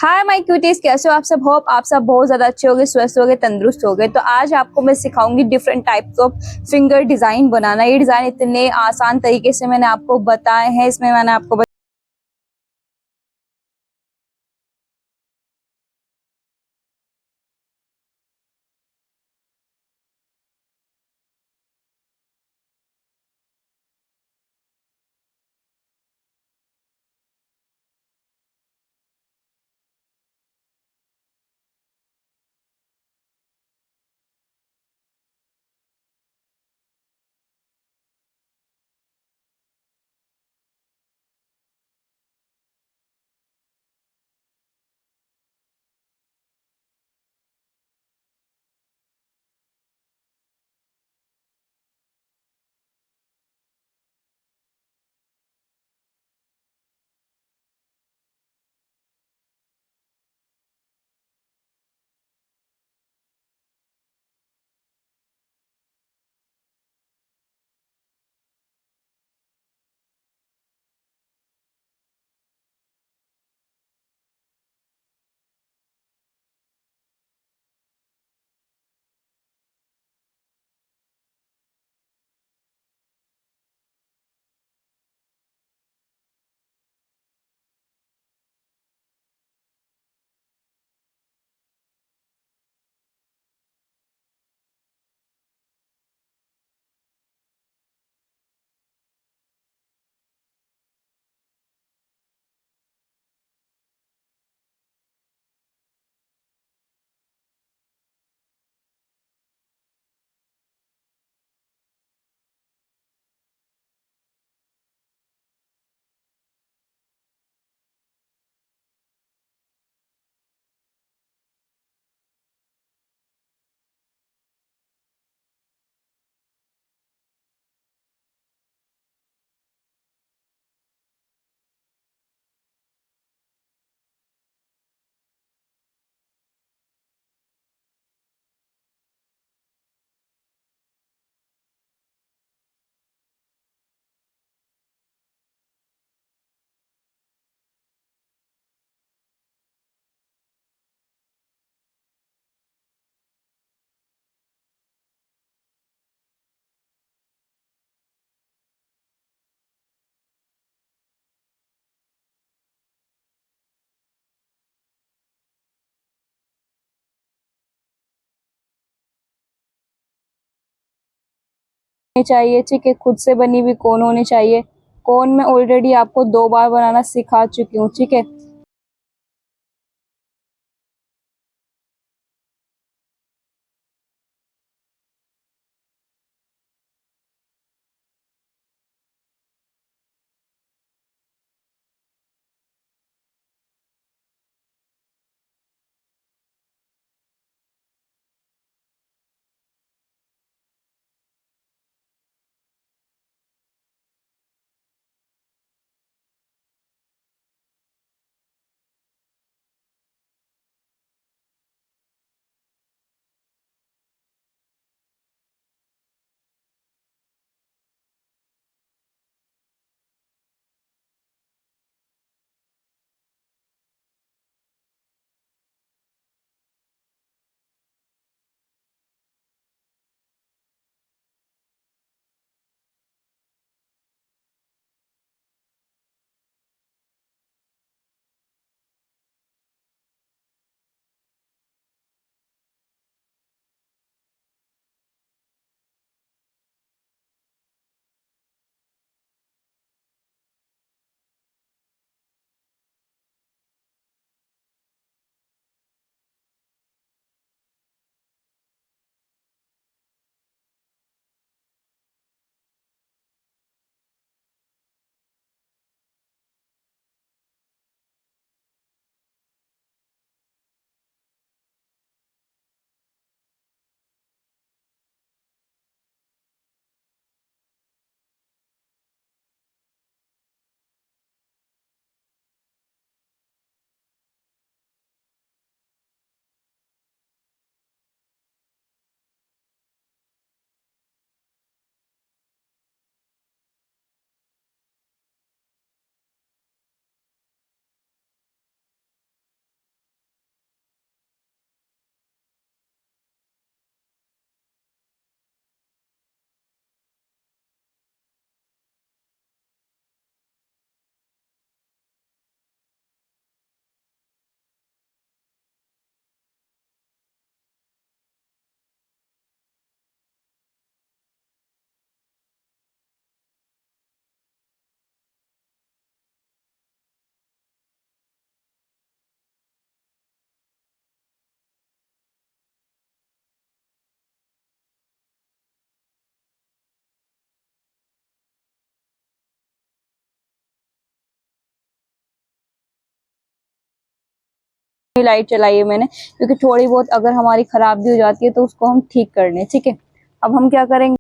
Hi my cuties, कैसे हो आप सब। होप आप सब बहुत ज़्यादा अच्छे होगे, स्वस्थ होगे, तंदुरुस्त होगे। तो आज आपको मैं सिखाऊंगी different types of finger design बनाना। ये डिज़ाइन इतने आसान तरीके से मैंने आपको बताए हैं। इसमें मैंने आपको चाहिए, ठीक है। खुद से बनी हुई कोन होनी चाहिए। कोन में ऑलरेडी आपको 2 बार बनाना सिखा चुकी हूँ, ठीक है। लाइट चलाई है मैंने, क्योंकि थोड़ी बहुत अगर हमारी खराब भी हो जाती है तो उसको हम ठीक कर लें। ठीक है, अब हम क्या करेंगे,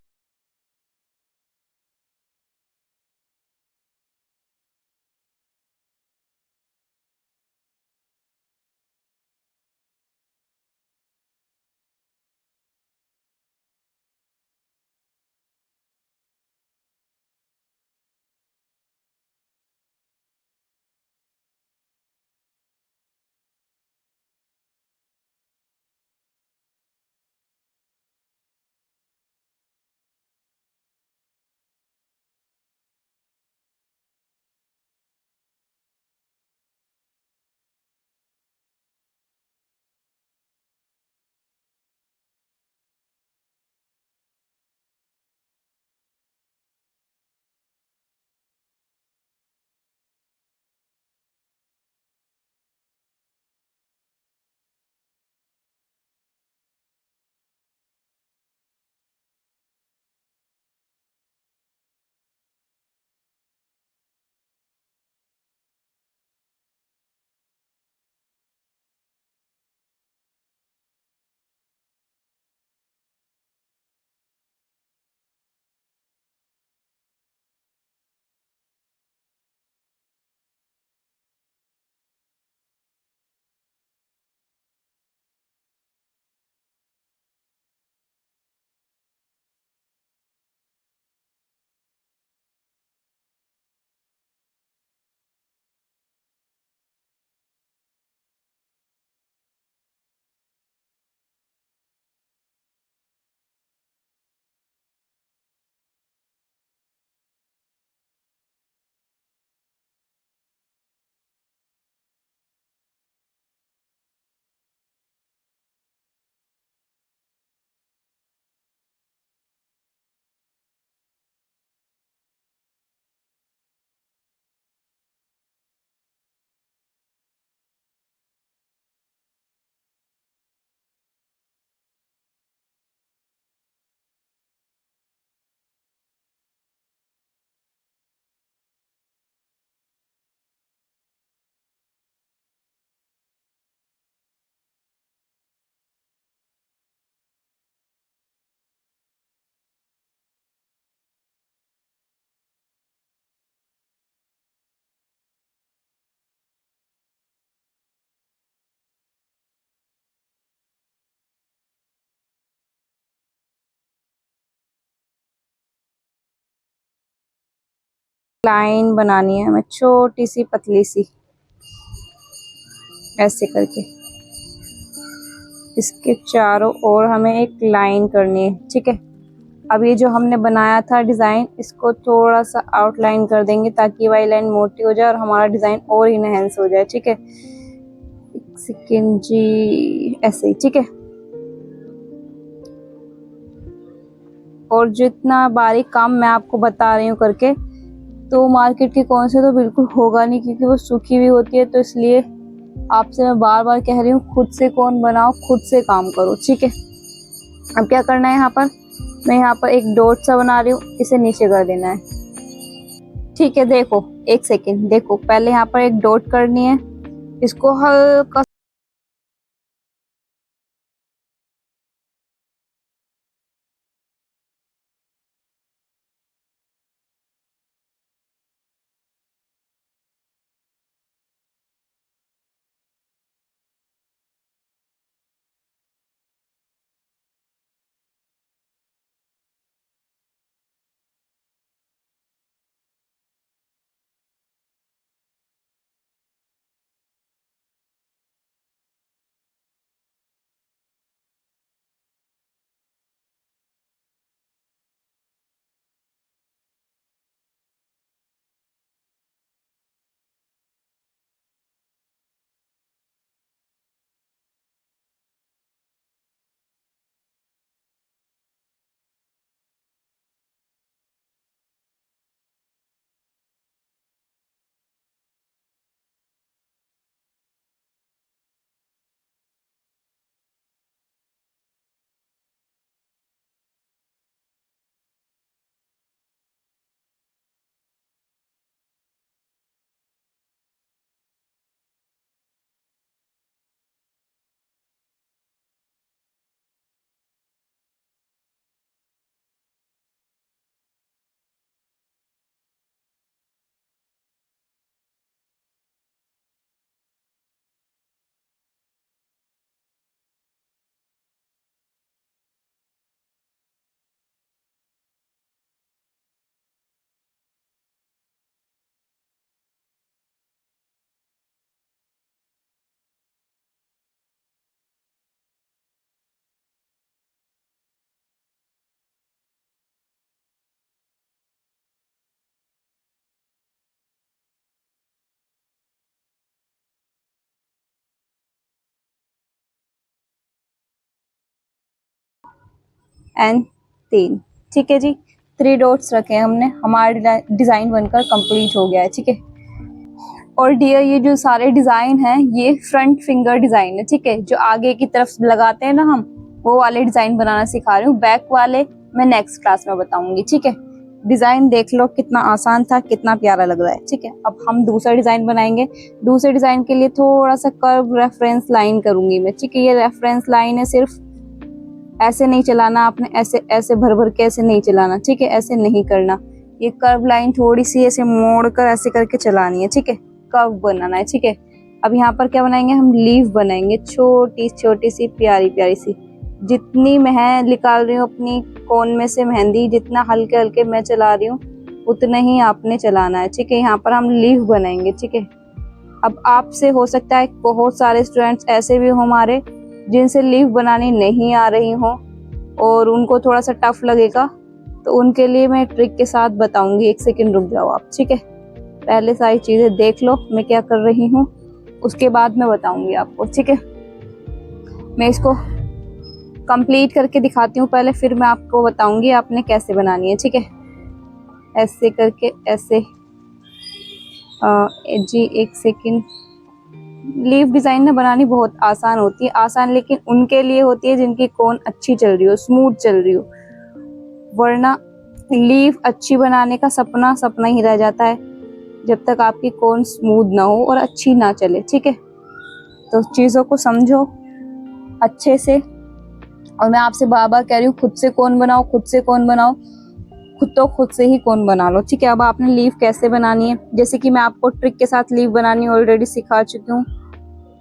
लाइन बनानी है हमें छोटी सी पतली सी, ऐसे करके इसके चारों ओर हमें एक लाइन करनी है। ठीक है, अब ये जो हमने बनाया था डिज़ाइन, इसको थोड़ा सा आउटलाइन कर देंगे ताकि वाई लाइन मोटी हो जाए और हमारा डिज़ाइन और इनहेंस हो जाए। ठीक है, एक सेकेंड जी, ऐसे ही। ठीक है, और जितना बारीक काम मैं आपको बता रही हूँ करके, तो मार्केट के कौन से तो बिल्कुल होगा नहीं, क्योंकि वो सूखी हुई होती है। तो इसलिए आपसे मैं बार बार कह रही हूँ, खुद से कौन बनाओ, खुद से काम करो। ठीक है, अब क्या करना है, यहाँ पर मैं यहाँ पर एक डॉट सा बना रही हूँ, इसे नीचे कर देना है। ठीक है, देखो एक सेकेंड, देखो पहले यहाँ पर एक डॉट करनी है, इसको हल्का एंड 3। ठीक है जी, 3 डॉट्स रखे हमने, हमारा डिज़ाइन बनकर कंप्लीट हो गया है। ठीक है, और डियर ये जो सारे डिज़ाइन हैं ये फ्रंट फिंगर डिज़ाइन है। ठीक है, जो आगे की तरफ लगाते हैं ना हम, वो वाले डिज़ाइन बनाना सिखा रही हूँ। बैक वाले मैं नेक्स्ट क्लास में बताऊंगी। ठीक है, डिज़ाइन देख लो कितना आसान था, कितना प्यारा लग रहा है। ठीक है, अब हम दूसरा डिज़ाइन बनाएंगे। दूसरे डिज़ाइन के लिए थोड़ा सा कर्व रेफरेंस लाइन करूंगी मैं। ठीक है, ये रेफरेंस लाइन है, सिर्फ ऐसे नहीं चलाना आपने, ऐसे ऐसे भर भर के ऐसे नहीं चलाना। ठीक है, ऐसे नहीं करना, ये कर्व लाइन थोड़ी सी ऐसे मोड़ कर ऐसे करके चलानी है। ठीक है, कर्व बनाना है। ठीक है, अब यहाँ पर क्या बनाएंगे हम, लीफ बनाएंगे, छोटी छोटी सी प्यारी प्यारी सी। जितनी मैं निकाल रही हूँ अपनी कोन में से मेहंदी, जितना हल्के हल्के मैं चला रही हूँ उतना ही आपने चलाना है। ठीक है, यहाँ पर हम लीफ बनाएंगे। ठीक है, अब आपसे हो सकता है बहुत सारे स्टूडेंट्स ऐसे भी हमारे जिनसे लीफ बनानी नहीं आ रही हो और उनको थोड़ा सा टफ लगेगा, तो उनके लिए मैं ट्रिक के साथ बताऊंगी। 1 सेकंड रुक जाओ आप। ठीक है, पहले सारी चीजें देख लो मैं क्या कर रही हूँ, उसके बाद मैं बताऊंगी आपको। ठीक है, मैं इसको कंप्लीट करके दिखाती हूँ पहले, फिर मैं आपको बताऊंगी आपने कैसे बनानी है। ठीक है, ऐसे करके ऐसे जी 1 सेकंड। लीफ डिजाइन ना बनानी बहुत आसान होती है, आसान लेकिन उनके लिए होती है जिनकी कोन अच्छी चल रही हो, स्मूथ चल रही हो, वरना लीफ अच्छी बनाने का सपना सपना ही रह जाता है जब तक आपकी कोन स्मूथ ना हो और अच्छी ना चले। ठीक है, तो चीज़ों को समझो अच्छे से, और मैं आपसे बार बार कह रही हूँ खुद से कोन बनाओ, खुद से कोन बनाओ, खुद से ही कोन बना लो। ठीक है, अब आपने लीफ कैसे बनानी है, जैसे कि मैं आपको ट्रिक के साथ लीफ बनानी ऑलरेडी सिखा चुकी हूँ।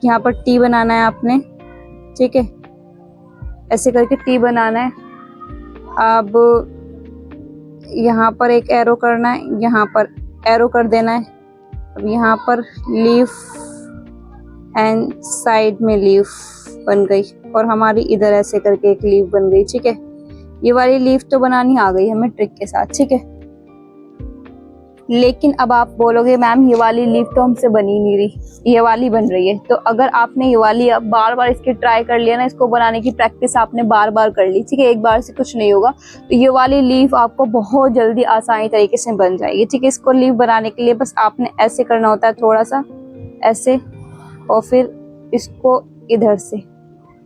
यहाँ पर टी बनाना है आपने। ठीक है, ऐसे करके टी बनाना है। अब यहाँ पर एक एरो करना है, यहाँ पर एरो कर देना है। अब यहाँ पर लीफ एंड साइड में लीफ बन गई, और हमारी इधर ऐसे करके एक लीफ बन गई। ठीक है, ये वाली लीफ तो बनानी आ गई हमें ट्रिक के साथ। ठीक है, लेकिन अब आप बोलोगे मैम ये वाली लीफ तो हमसे बनी नहीं रही, ये वाली बन रही है। तो अगर आपने ये वाली अब बार बार इसकी ट्राई कर लिया ना, इसको बनाने की प्रैक्टिस आपने बार बार कर ली, ठीक है, एक बार से कुछ नहीं होगा, तो ये वाली लीफ आपको बहुत जल्दी आसानी तरीके से बन जाएगी। ठीक है, इसको लीफ बनाने के लिए बस आपने ऐसे करना होता है, थोड़ा सा ऐसे, और फिर इसको इधर से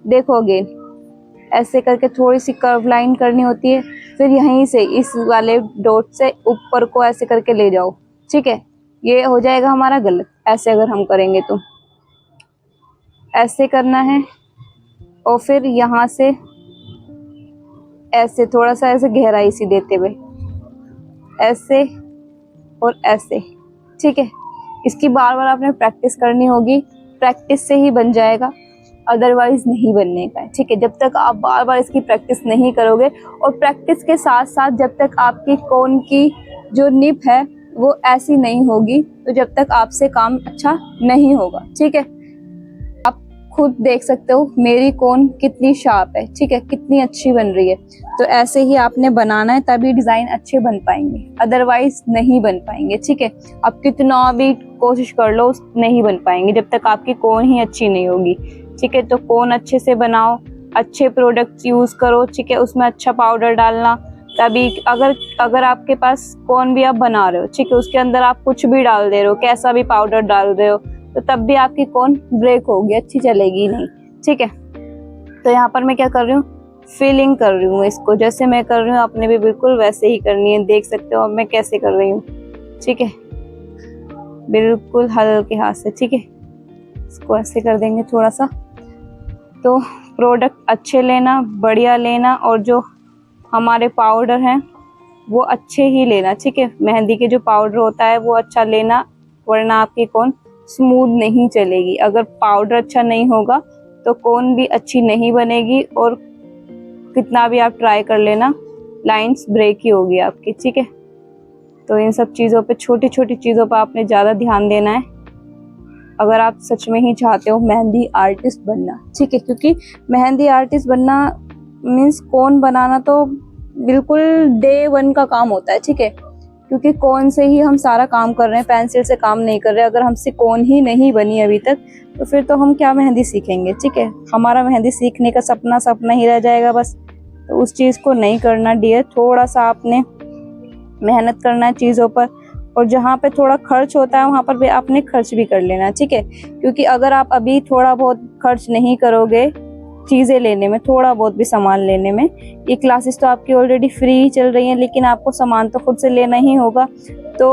देखो अगेन ऐसे करके थोड़ी सी कर्व लाइन करनी होती है, फिर यहीं से इस वाले डॉट से ऊपर को ऐसे करके ले जाओ। ठीक है, ये हो जाएगा हमारा गलत, ऐसे अगर हम करेंगे तो ऐसे करना है, और फिर यहाँ से ऐसे थोड़ा सा ऐसे गहराई सी देते हुए ऐसे और ऐसे। ठीक है, इसकी बार बार आपने प्रैक्टिस करनी होगी, प्रैक्टिस से ही बन जाएगा, अदरवाइज नहीं बनने का है। ठीक है, जब तक आप बार बार इसकी प्रैक्टिस नहीं करोगे, और प्रैक्टिस के साथ साथ जब तक आपकी कोन की जो निप है वो ऐसी नहीं होगी, तो जब तक आपसे काम अच्छा नहीं होगा। ठीक है, आप खुद देख सकते हो मेरी कोन कितनी शार्प है। ठीक है, कितनी अच्छी बन रही है। तो ऐसे ही आपने बनाना है, तभी डिजाइन अच्छे बन पाएंगे, अदरवाइज नहीं बन पाएंगे। ठीक है, आप कितना भी कोशिश कर लो नहीं बन पाएंगे जब तक आपकी कोन ही अच्छी नहीं होगी। ठीक है, तो कोन अच्छे से बनाओ, अच्छे प्रोडक्ट्स यूज करो। ठीक है, उसमें अच्छा पाउडर डालना, तभी अगर आपके पास कोन भी आप बना रहे हो, ठीक है, उसके अंदर आप कुछ भी डाल दे रहे हो, कैसा भी पाउडर डाल रहे हो, तो तब भी आपकी कोन ब्रेक होगी, अच्छी चलेगी नहीं। ठीक है, तो यहाँ पर मैं क्या कर रही हूँ, फिलिंग कर रही हूँ इसको, जैसे मैं कर रही हूँ आपने भी बिल्कुल वैसे ही करनी है। देख सकते हो अब मैं कैसे कर रही हूँ। ठीक है, बिल्कुल हल्के हाथ से। ठीक है, इसको ऐसे कर देंगे थोड़ा सा। तो प्रोडक्ट अच्छे लेना, बढ़िया लेना, और जो हमारे पाउडर हैं वो अच्छे ही लेना। ठीक है, मेहंदी के जो पाउडर होता है वो अच्छा लेना, वरना आपकी कोन स्मूथ नहीं चलेगी। अगर पाउडर अच्छा नहीं होगा तो कोन भी अच्छी नहीं बनेगी, और कितना भी आप ट्राई कर लेना लाइंस ब्रेक ही होगी आपकी। ठीक है, तो इन सब चीज़ों पे, छोटी छोटी चीज़ों पर आपने ज़्यादा ध्यान देना है अगर आप सच में ही चाहते हो मेहंदी आर्टिस्ट बनना। ठीक है, क्योंकि मेहंदी आर्टिस्ट बनना मीन्स कोन बनाना तो बिल्कुल डे 1 का काम होता है। ठीक है, क्योंकि कोन से ही हम सारा काम कर रहे हैं, पेंसिल से काम नहीं कर रहे। अगर हमसे कोन ही नहीं बनी अभी तक, तो फिर तो हम क्या मेहंदी सीखेंगे। ठीक है, हमारा मेहंदी सीखने का सपना सपना ही रह जाएगा बस। तो उस चीज़ को नहीं करना डियर। थोड़ा सा आपने मेहनत करना है चीज़ों पर, और जहाँ पे थोड़ा खर्च होता है वहाँ पर भी आपने खर्च भी कर लेना, ठीक है। क्योंकि अगर आप अभी थोड़ा बहुत खर्च नहीं करोगे चीज़ें लेने में, थोड़ा बहुत भी सामान लेने में, ये क्लासेस तो आपकी ऑलरेडी फ्री चल रही हैं, लेकिन आपको सामान तो खुद से लेना ही होगा। तो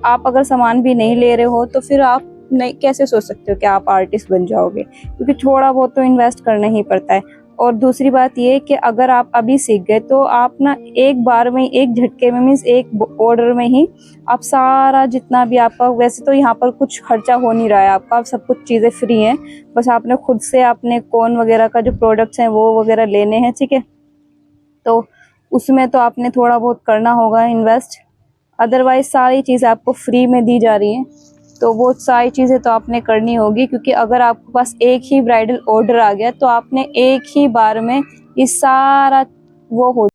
आप अगर सामान भी नहीं ले रहे हो तो फिर आप नहीं कैसे सोच सकते हो कि आप आर्टिस्ट बन जाओगे, क्योंकि थोड़ा बहुत तो इन्वेस्ट करना ही पड़ता है। और दूसरी बात ये कि अगर आप अभी सीख गए तो आप ना एक बार में, एक झटके में, मीन्स एक ऑर्डर में ही आप सारा जितना भी आपका, वैसे तो यहाँ पर कुछ खर्चा हो नहीं रहा है आपका, आप सब कुछ चीज़ें फ्री हैं, बस आपने खुद से आपने कोन वगैरह का जो प्रोडक्ट्स हैं वो वगैरह लेने हैं, ठीक है। तो उसमें तो आपने थोड़ा बहुत करना होगा इन्वेस्ट, अदरवाइज सारी चीज़ें आपको फ्री में दी जा रही हैं, तो वो सारी चीज़ें तो आपने करनी होगी। क्योंकि अगर आपके पास एक ही ब्राइडल ऑर्डर आ गया तो आपने एक ही बार में ये सारा वो हो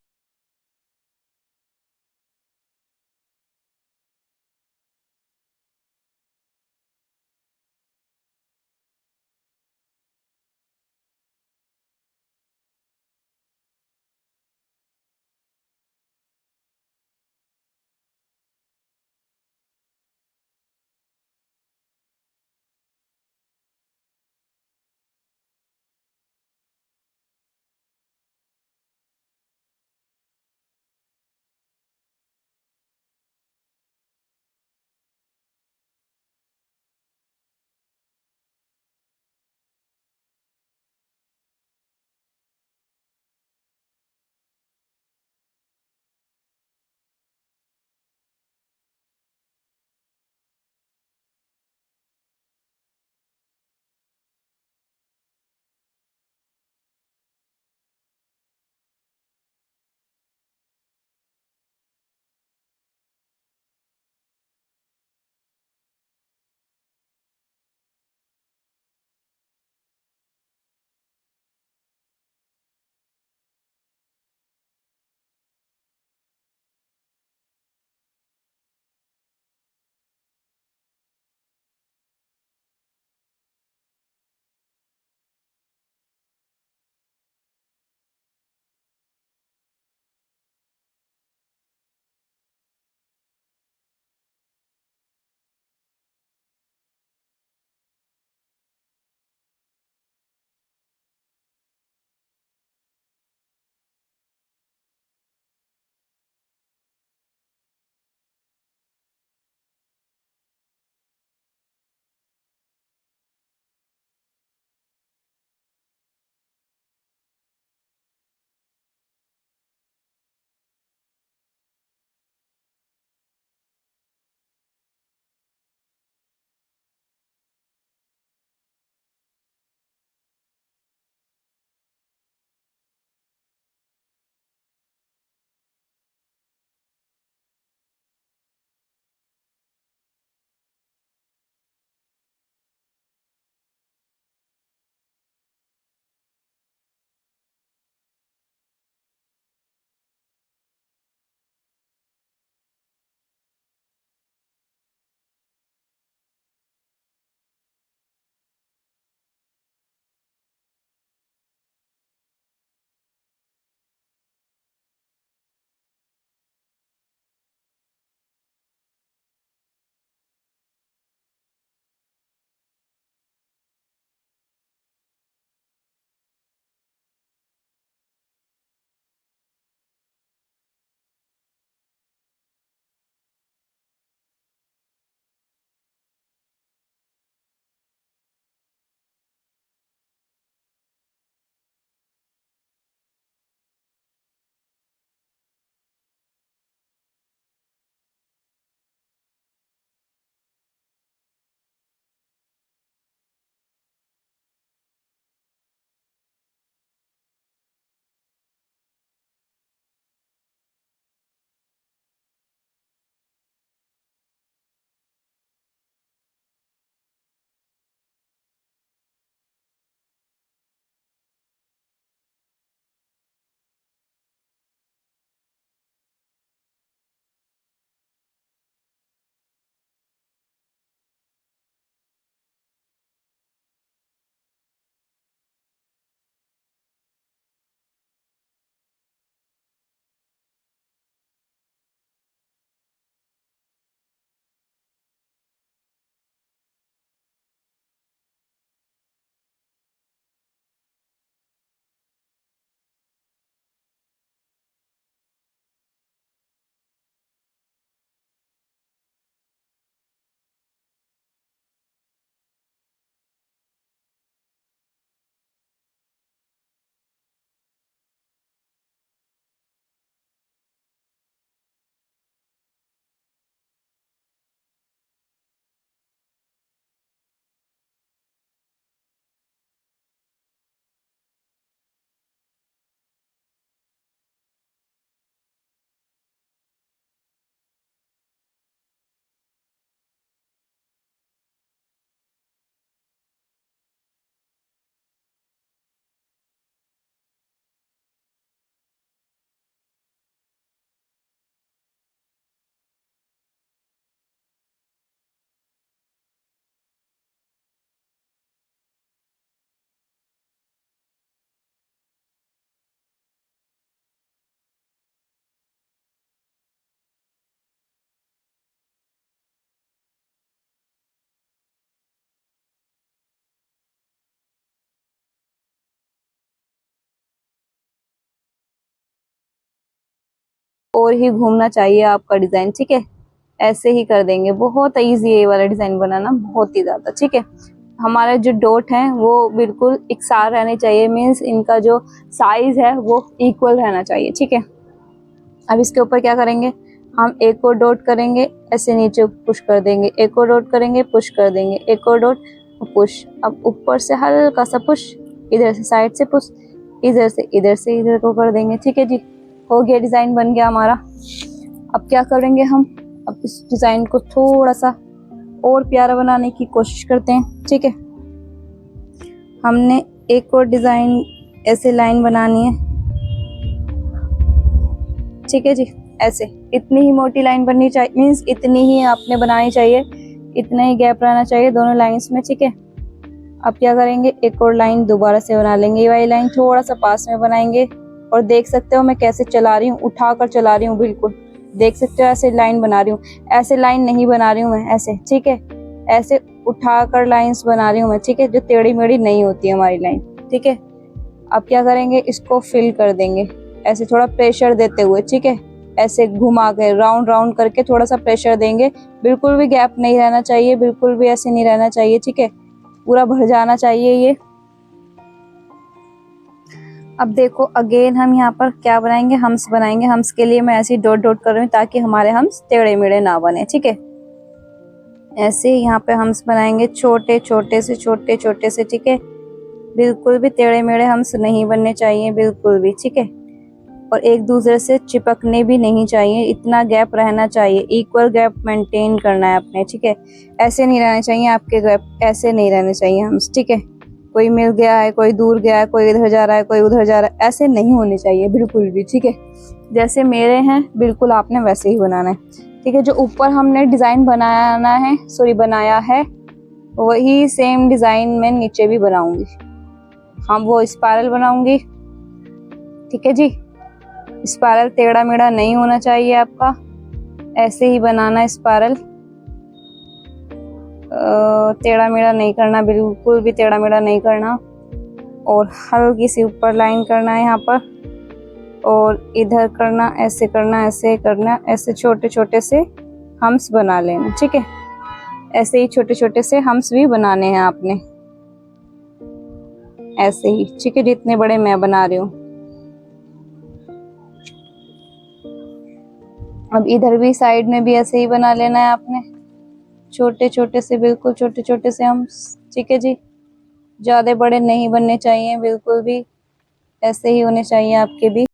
और ही घूमना चाहिए आपका डिजाइन, ठीक है। ऐसे ही कर देंगे, बहुत इजी है ये वाला डिजाइन बनाना, बहुत ही ज्यादा, ठीक है। हमारे जो डॉट हैं वो बिल्कुल इकसार रहने चाहिए, मीन्स इनका जो साइज है वो इक्वल रहना चाहिए, ठीक है। अब इसके ऊपर क्या करेंगे, हम एक और डॉट करेंगे, ऐसे नीचे पुश कर देंगे, एक और डॉट करेंगे, पुश कर देंगे, एक और डॉट, पुश। अब ऊपर से हल्का सा पुश, इधर से साइड से पुश, इधर से इधर को कर देंगे, ठीक है जी। हो गया, डिजाइन बन गया हमारा। अब क्या करेंगे हम, अब इस डिजाइन को थोड़ा सा और प्यारा बनाने की कोशिश करते हैं, ठीक है। हमने एक और डिजाइन ऐसे लाइन बनानी है, ठीक है जी। ऐसे इतनी ही मोटी लाइन बननी चाहिए, मीन्स इतनी ही आपने बनानी चाहिए, इतना ही गैप रहना चाहिए दोनों लाइंस में, ठीक है। अब क्या करेंगे, एक और लाइन दोबारा से बना लेंगे, ये वाली लाइन थोड़ा सा पास में बनाएंगे। और देख सकते हो मैं कैसे चला रही हूँ, उठा कर चला रही हूँ, बिल्कुल देख सकते हो ऐसे लाइन बना रही हूँ। ऐसे लाइन नहीं बना रही हूँ मैं, ऐसे, ठीक है। ऐसे उठा कर लाइन्स बना रही हूँ मैं, ठीक है, जो टेढ़ी मेढ़ी नहीं होती है हमारी लाइन, ठीक है। अब क्या करेंगे, इसको फिल कर देंगे, ऐसे थोड़ा प्रेशर देते हुए, ठीक है। ऐसे घुमा के राउंड राउंड करके थोड़ा सा प्रेशर देंगे, बिल्कुल भी गैप नहीं रहना चाहिए, बिल्कुल भी ऐसे नहीं रहना चाहिए, ठीक है। पूरा भर जाना चाहिए ये। अब देखो अगेन हम यहाँ पर क्या बनाएंगे, हम्स बनाएंगे। हम्स के लिए मैं ऐसे डॉट डॉट कर रही हूँ ताकि हमारे हम्स टेढ़े मेढ़े ना बने, ठीक है। ऐसे यहाँ पे हम्स बनाएंगे, छोटे छोटे से, ठीक है। बिल्कुल भी टेढ़े मेढ़े हम्स नहीं बनने चाहिए, बिल्कुल भी, ठीक है। और एक दूसरे से चिपकने भी नहीं चाहिए, इतना गैप रहना चाहिए, इक्वल गैप मेंटेन करना है अपने, ठीक है। ऐसे नहीं रहने चाहिए आपके गैप, ऐसे नहीं रहने चाहिए हम्स, ठीक है। कोई मिल गया है, कोई दूर गया है, कोई इधर जा रहा है, कोई उधर जा रहा है, ऐसे नहीं होने चाहिए बिल्कुल भी, ठीक है। जैसे मेरे हैं बिल्कुल आपने वैसे ही बनाना है, ठीक है। जो ऊपर हमने डिजाइन बनाया है वही सेम डिजाइन में नीचे भी बनाऊंगी, हम वो स्पाइरल बनाऊंगी, ठीक है जी। स्पाइरल टेढ़ा मेढ़ा नहीं होना चाहिए आपका, ऐसे ही बनाना है स्पाइरल, टेढ़ा मेढ़ा नहीं करना, बिल्कुल भी टेढ़ा मेढ़ा नहीं करना। और हल्की सी ऊपर लाइन करना है यहाँ पर, और इधर करना, ऐसे करना, ऐसे करना, ऐसे छोटे छोटे से हम्स बना लेना, ठीक है। ऐसे ही छोटे छोटे से हम्स भी बनाने हैं आपने, ऐसे ही, ठीक है, जितने बड़े मैं बना रही हूँ। अब इधर भी साइड में भी ऐसे ही बना लेना है आपने, छोटे छोटे से, बिल्कुल छोटे छोटे से हम्स, ठीक है जी। ज्यादा बड़े नहीं बनने चाहिए बिल्कुल भी, ऐसे ही होने चाहिए आपके भी।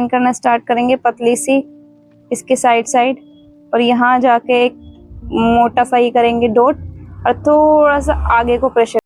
करना स्टार्ट करेंगे पतली सी इसके साइड साइड, और यहाँ जाके एक मोटा सा ही करेंगे डॉट, और थोड़ा सा आगे को प्रेशर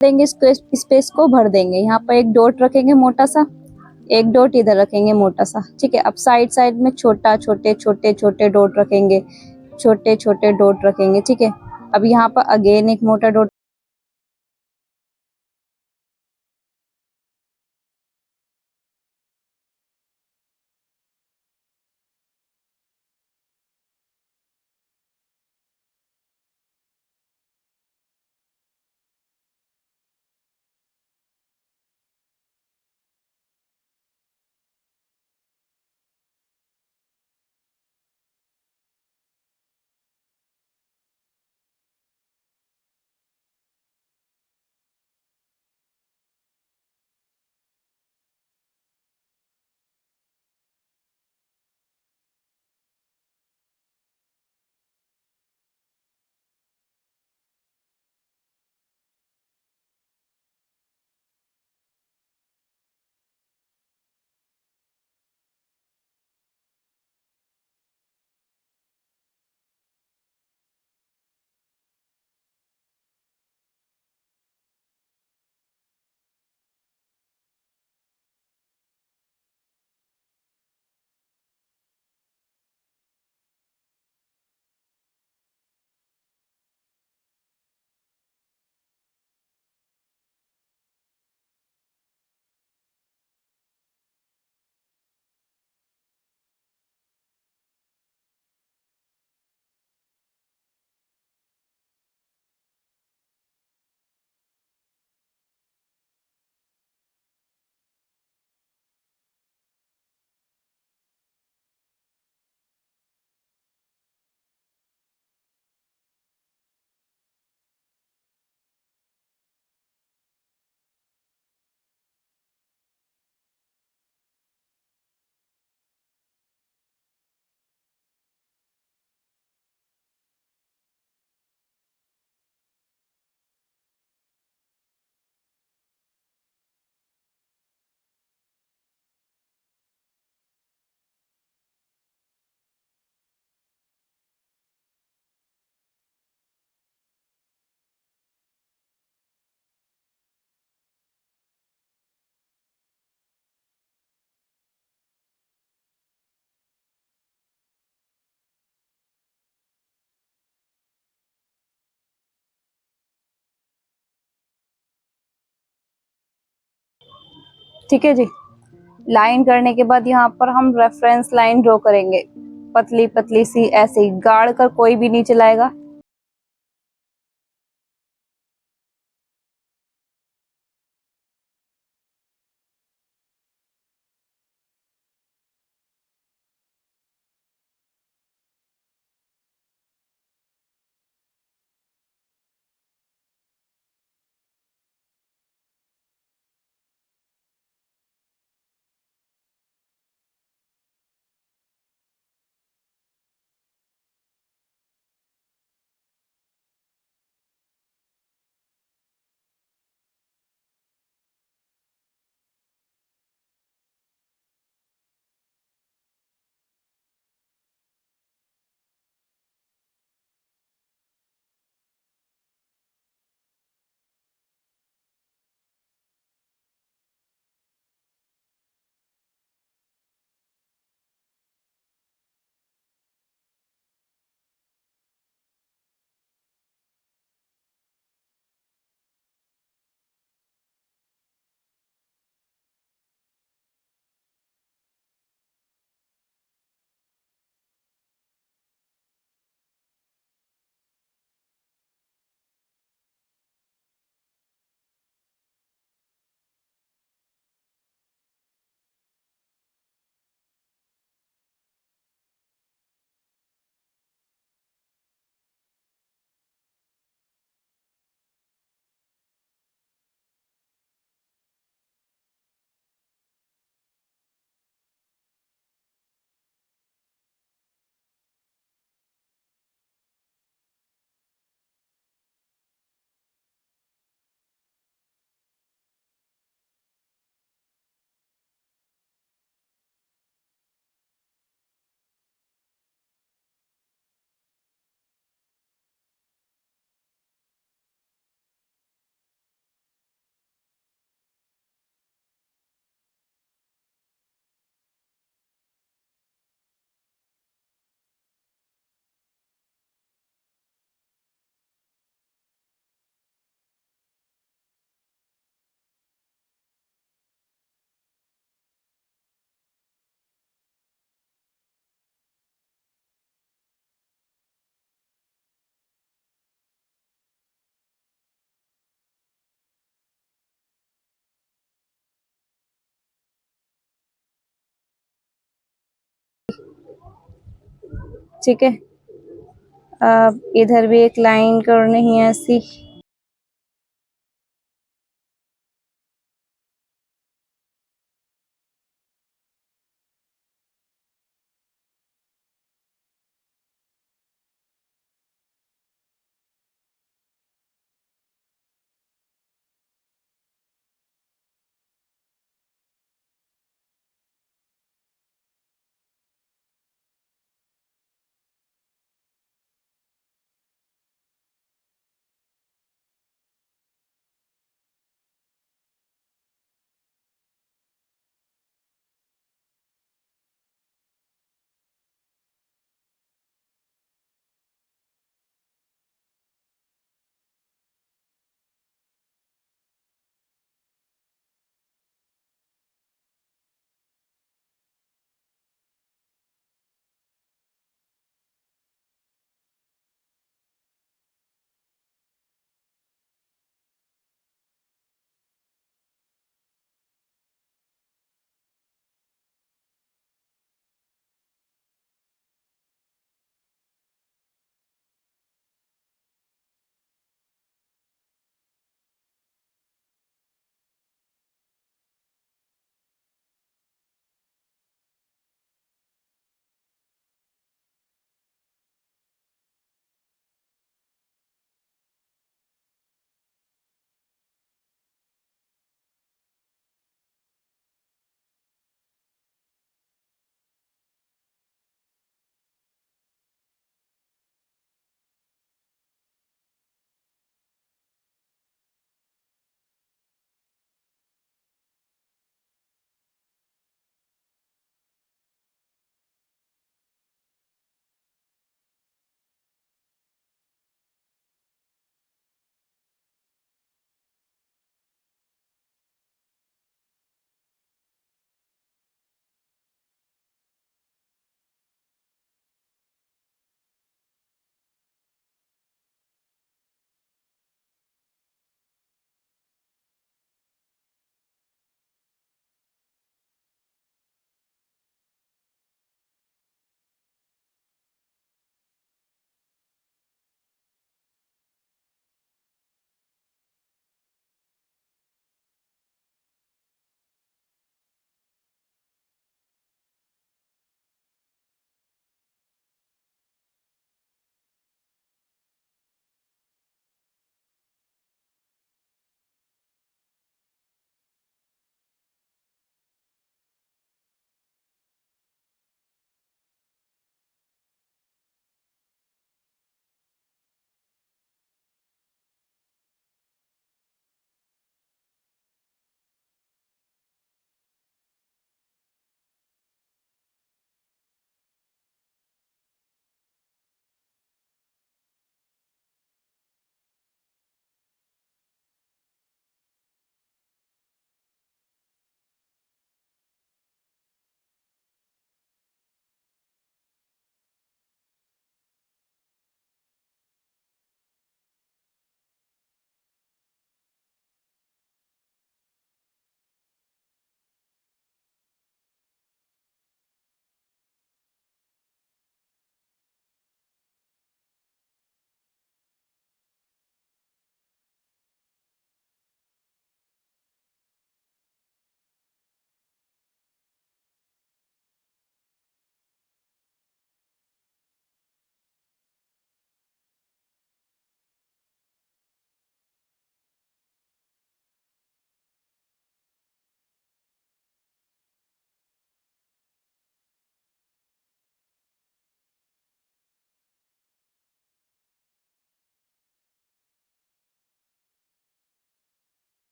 देंगे, स्पेस को भर देंगे। यहाँ पर एक डॉट रखेंगे मोटा सा, एक डॉट इधर रखेंगे मोटा सा, ठीक है। अब साइड साइड में छोटा छोटे छोटे छोटे डॉट रखेंगे, छोटे छोटे डॉट रखेंगे, ठीक है। अब यहाँ पर अगेन एक मोटा डॉट ठीक है जी। लाइन करने के बाद यहाँ पर हम रेफरेंस लाइन ड्रॉ करेंगे, पतली पतली सी, ऐसे ही गाड़ कर कोई भी नहीं चलाएगा। ठीक है, अब इधर भी एक लाइन करनी है ऐसी।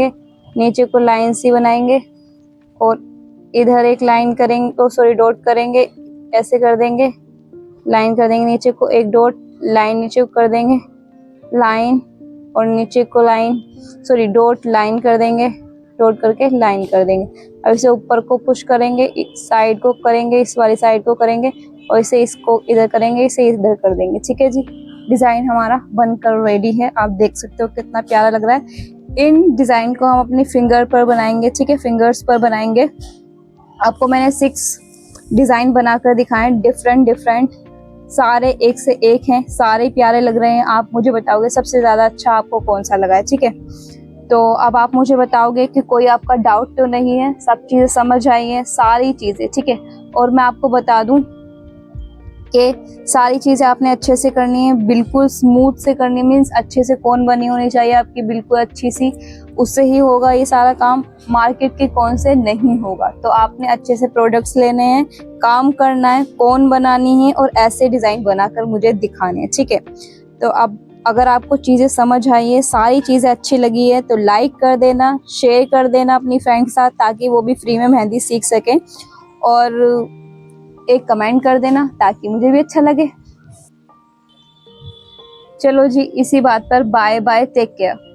नीचे को लाइन सी बनाएंगे और इधर एक लाइन करेंगे, तो सॉरी डॉट करेंगे, ऐसे कर देंगे, लाइन कर देंगे, नीचे को एक डॉट, लाइन नीचे को कर देंगे, लाइन और नीचे को लाइन, सॉरी डॉट, लाइन कर देंगे, डॉट करके लाइन कर देंगे। अब इसे ऊपर को पुश करेंगे, इस साइड को करेंगे, इस वाली साइड को करेंगे और इसे इसको इधर करेंगे, इसे इधर कर देंगे। ठीक है जी, डिजाइन हमारा बनकर रेडी है। आप देख सकते हो कितना प्यारा लग रहा है। इन डिजाइन को हम अपनी फिंगर पर बनाएंगे। ठीक है, फिंगर्स पर बनाएंगे। आपको मैंने 6 डिजाइन बनाकर दिखाए, डिफरेंट, सारे एक से एक हैं, सारे प्यारे लग रहे हैं। आप मुझे बताओगे सबसे ज्यादा अच्छा आपको कौन सा लगा है। ठीक है, तो अब आप मुझे बताओगे कि कोई आपका डाउट तो नहीं है, सब चीजें समझ आई हैं, सारी चीजें। ठीक है, और मैं आपको बता दूं कि सारी चीजें आपने अच्छे से करनी है, बिल्कुल स्मूथ से करनी, मीन्स अच्छे से कोन बनी होनी चाहिए आपकी, बिल्कुल अच्छी सी, उससे ही होगा ये सारा काम, मार्केट के कोन से नहीं होगा। तो आपने अच्छे से प्रोडक्ट्स लेने हैं, काम करना है, कोन बनानी है और ऐसे डिजाइन बनाकर मुझे दिखाने हैं। ठीक है, तो अब अगर आपको चीजें समझ आई है, सारी चीजें अच्छी लगी है, तो लाइक कर देना, शेयर कर देना अपनी फ्रेंड के साथ, ताकि वो भी फ्री में मेहंदी सीख सके, और एक कमेंट कर देना ताकि मुझे भी अच्छा लगे। चलो जी, इसी बात पर बाय बाय, टेक केयर।